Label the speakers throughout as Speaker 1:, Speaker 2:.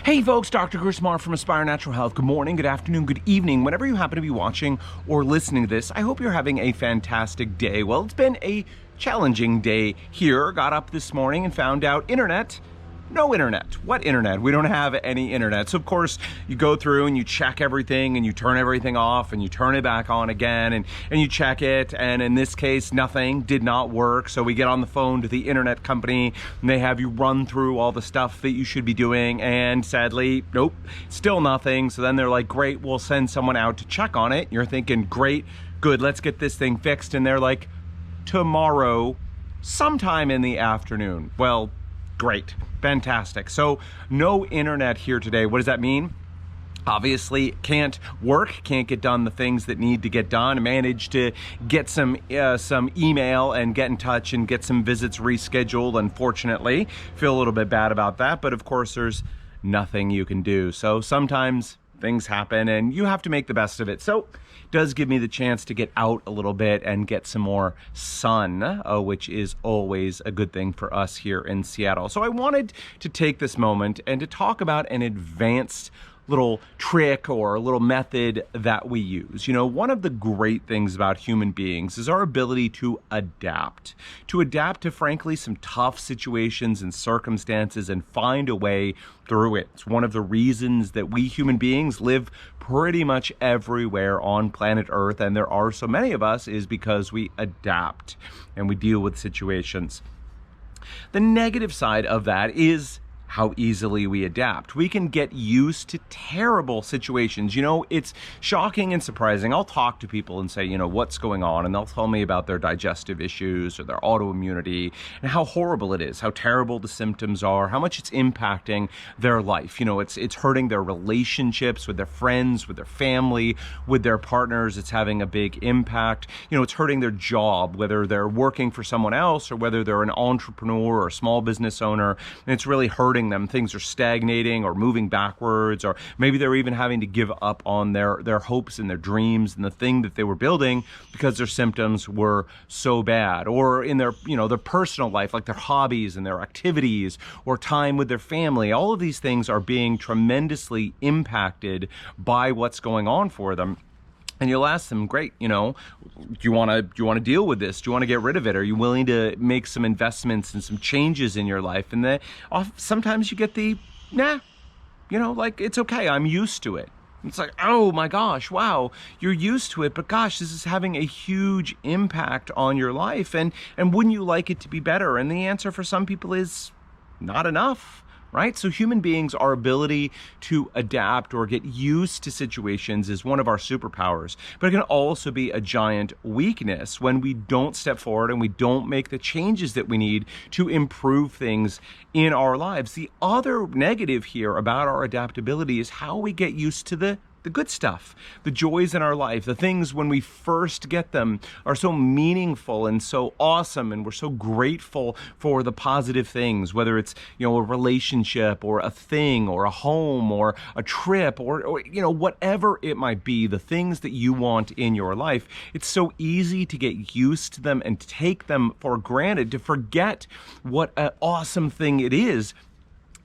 Speaker 1: Hey folks, Dr. Gerstmar from Aspire Natural Health. Good morning, good afternoon, good evening. Whenever you happen to be watching or listening to this, I hope you're having a fantastic day. Well, it's been a challenging day here. Got up this morning and found out no internet. What internet? We don't have any internet. So of course you go through and you check everything and you turn everything off and you turn it back on again and you check it, and in this case nothing did not work. So we get on the phone to the internet company and they have you run through all the stuff that you should be doing, and sadly, nope, still nothing. So then they're like, great, we'll send someone out to check on it. You're thinking, great, good, let's get this thing fixed. And they're like, tomorrow, sometime in the afternoon. Well, great, fantastic. So no internet here today. What does that mean? Obviously can't work, can't get done the things that need to get done. I managed to get some email and get in touch and get some visits rescheduled. Unfortunately, feel a little bit bad about that, but of course there's nothing you can do. So sometimes things happen and you have to make the best of it. So it does give me the chance to get out a little bit and get some more sun, which is always a good thing for us here in Seattle. So I wanted to take this moment and to talk about an advanced little trick or a little method that we use. You know, one of the great things about human beings is our ability to adapt to frankly some tough situations and circumstances and find a way through it. It's one of the reasons that we human beings live pretty much everywhere on planet Earth, and there are so many of us, is because we adapt and we deal with situations. The negative side of that is how easily we adapt. We can get used to terrible situations. You know, it's shocking and surprising. I'll talk to people and say, you know, what's going on? And they'll tell me about their digestive issues or their autoimmunity and how horrible it is, how terrible the symptoms are, how much it's impacting their life. You know, it's hurting their relationships with their friends, with their family, with their partners. It's having a big impact. You know, it's hurting their job, whether they're working for someone else or whether they're an entrepreneur or a small business owner, and it's really hurting them. Things are stagnating or moving backwards, or maybe they're even having to give up on their hopes and their dreams and the thing that they were building because their symptoms were so bad. Or in their, you know, their personal life, like their hobbies and their activities or time with their family. All of these things are being tremendously impacted by what's going on for them. And you'll ask them, great, you know, do you want to deal with this? Do you want to get rid of it? Are you willing to make some investments and some changes in your life? And sometimes you get the, nah, you know, like, it's okay, I'm used to it. It's like, oh my gosh, wow, you're used to it, but gosh, this is having a huge impact on your life. And wouldn't you like it to be better? And the answer for some people is not enough. Right? So human beings, our ability to adapt or get used to situations is one of our superpowers, but it can also be a giant weakness when we don't step forward and we don't make the changes that we need to improve things in our lives. The other negative here about our adaptability is how we get used to the good stuff, the joys in our life, the things when we first get them are so meaningful and so awesome, and we're so grateful for the positive things, whether it's, you know, a relationship or a thing or a home or a trip or you know, whatever it might be, the things that you want in your life. It's so easy to get used to them and take them for granted, to forget what an awesome thing it is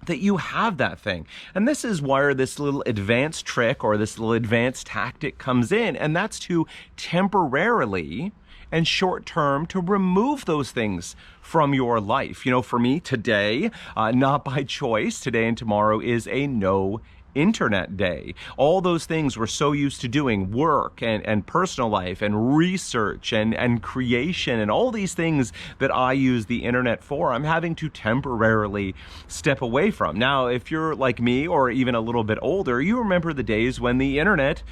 Speaker 1: that you have that thing. And this is where this little advanced trick or this little advanced tactic comes in, and that's to temporarily and short term to remove those things from your life. You know, for me today, not by choice, today and tomorrow is a no internet day. All those things we're so used to doing, work and personal life and research and creation and all these things that I use the internet for, I'm having to temporarily step away from. Now, if you're like me or even a little bit older, you remember the days when the internet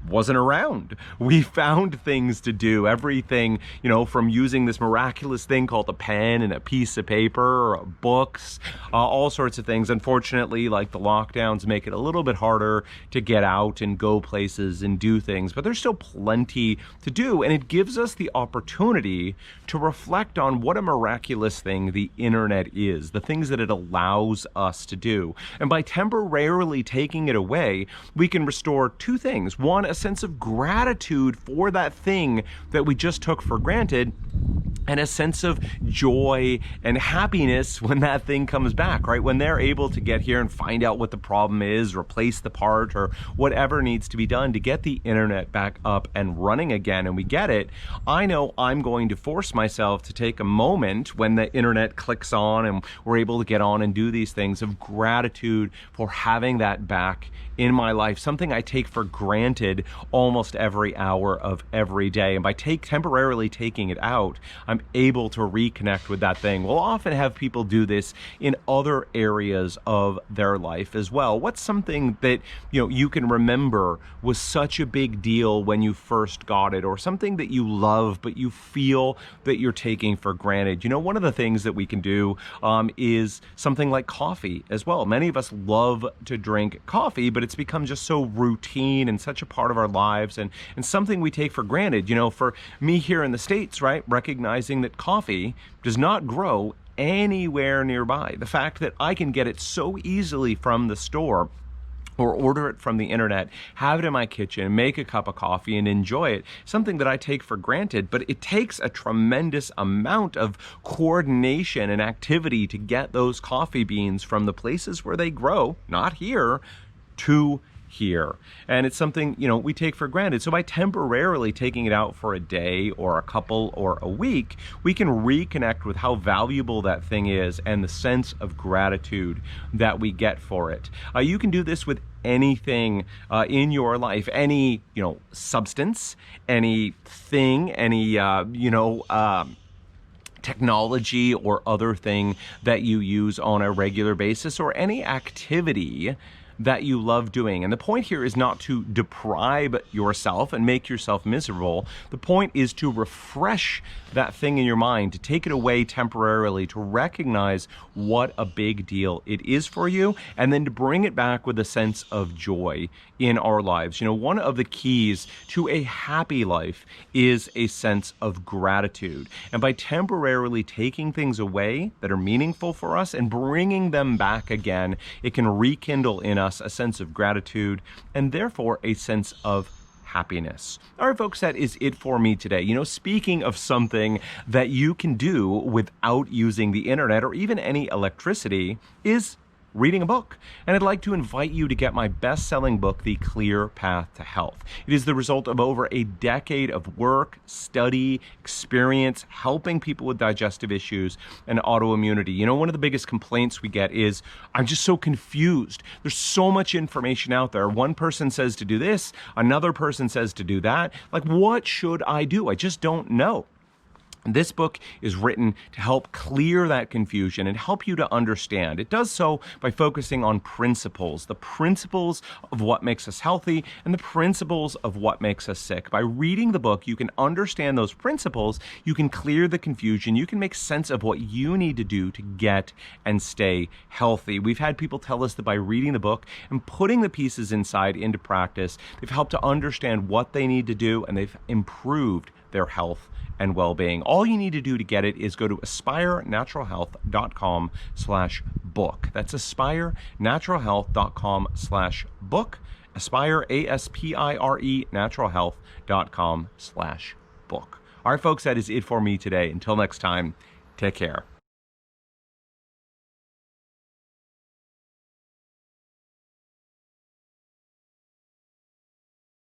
Speaker 1: wasn't around. We found things to do, everything, you know, from using this miraculous thing called a pen and a piece of paper, or books, all sorts of things. Unfortunately, like the lockdowns make it a little bit harder to get out and go places and do things, but there's still plenty to do, and it gives us the opportunity to reflect on what a miraculous thing the internet is, the things that it allows us to do. And by temporarily taking it away, we can restore two things. One, a sense of gratitude for that thing that we just took for granted, and a sense of joy and happiness when that thing comes back, right? When they're able to get here and find out what the problem is, replace the part, or whatever needs to be done to get the internet back up and running again, and we get it, I know I'm going to force myself to take a moment when the internet clicks on and we're able to get on and do these things of gratitude for having that back in my life, something I take for granted almost every hour of every day. And by temporarily taking it out, I'm able to reconnect with that thing. We'll often have people do this in other areas of their life as well. What's something that you can remember was such a big deal when you first got it, or something that you love but you feel that you're taking for granted? One of the things that we can do is something like coffee as well. Many of us love to drink coffee, but it's become just so routine and such a part of our lives, and something we take for granted. For me here in the States, right, recognizing that coffee does not grow anywhere nearby. The fact that I can get it so easily from the store, or order it from the internet, have it in my kitchen, make a cup of coffee and enjoy it, something that I take for granted. But it takes a tremendous amount of coordination and activity to get those coffee beans from the places where they grow, not here, to here. And it's something, we take for granted. So by temporarily taking it out for a day or a couple or a week, we can reconnect with how valuable that thing is and the sense of gratitude that we get for it. You can do this with anything in your life, any, substance, anything, any, technology or other thing that you use on a regular basis, or any activity that you love doing. And the point here is not to deprive yourself and make yourself miserable. The point is to refresh that thing in your mind, to take it away temporarily, to recognize what a big deal it is for you, and then to bring it back with a sense of joy in our lives. One of the keys to a happy life is a sense of gratitude. And by temporarily taking things away that are meaningful for us and bringing them back again, it can rekindle in us a sense of gratitude and therefore a sense of happiness. All right, folks, that is it for me today. Speaking of something that you can do without using the internet or even any electricity, is reading a book. And I'd like to invite you to get my best-selling book, The Clear Path to Health. It is the result of over a decade of work, study, experience, helping people with digestive issues and autoimmunity. One of the biggest complaints we get is, I'm just so confused. There's so much information out there. One person says to do this, another person says to do that. Like, what should I do? I just don't know. This book is written to help clear that confusion and help you to understand. It does so by focusing on principles, the principles of what makes us healthy and the principles of what makes us sick. By reading the book, you can understand those principles, you can clear the confusion, you can make sense of what you need to do to get and stay healthy. We've had people tell us that by reading the book and putting the pieces inside into practice, they've helped to understand what they need to do, and they've improved their health and well-being. All you need to do to get it is go to aspirenaturalhealth.com/book. That's aspirenaturalhealth.com/book. Aspire, ASPIRE, naturalhealth.com/book. All right, folks, that is it for me today. Until next time, take care.